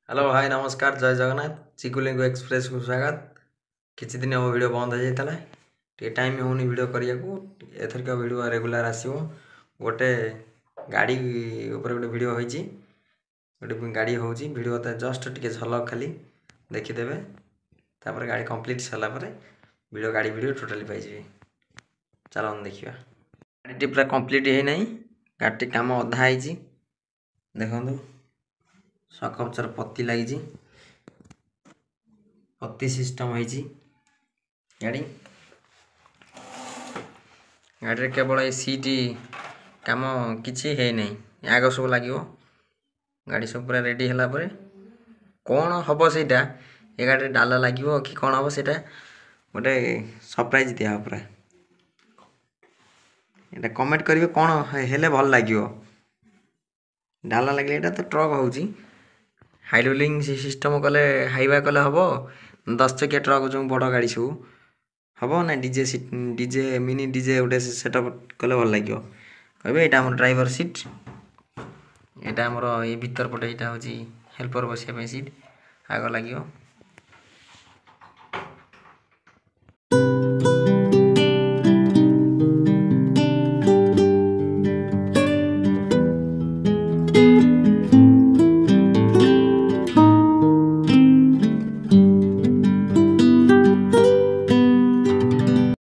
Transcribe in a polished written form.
Hello भाई नमस्कार जय जगन्नाथ चिकुलिंग एक्सप्रेस को स्वागत। किछि दिन हम वीडियो बंद हो जाइतला टे टाइम होनी वीडियो करिया को एथर का वीडियो रेगुलर आसीबो। गोटे गाड़ी ऊपर गोटे वीडियो होईची गोटे गाड़ी होची वीडियो त जस्ट टिके झलक खाली देखि देबे तापर गाड़ी कंप्लीट सला पर वीडियो गाड़ी वीडियो टोटली पाई जिवे। चलो हम देखिबा गाड़ी पूरा कंप्लीट हे नै गाड़ी काम अधा आइची देखंतु सकपचर पत्ती लगी पत्ती सिस्टम होईची गाड़ी गाड़ी केवल ए सीट काम किछि है नै आगो सब लागिवो गाड़ी सब पूरा रेडी हला परे कोन हबो सेटा ए गाड़ी डाला लागिवो कि कोन हबो सेटा गोटे सरप्राइज दिया पूरा एटा कमेंट करिवे कोन हेले भल लागिवो डाला लागले एटा तो ट्रक होउची हाइड्रोलिंग सिस्टम कले हाइवा कले हबो 10 चकिया ट्रक जो बड़ गाड़ी सब हबो ना डीजे मिनी डीजे उडे सेटअप कले भल लागियो कहबे एटा हमर ड्राइवर सीट एटा हमर ए भीतर पटे एटा होची हेल्पर बसिया पे सीट आगो लागियो।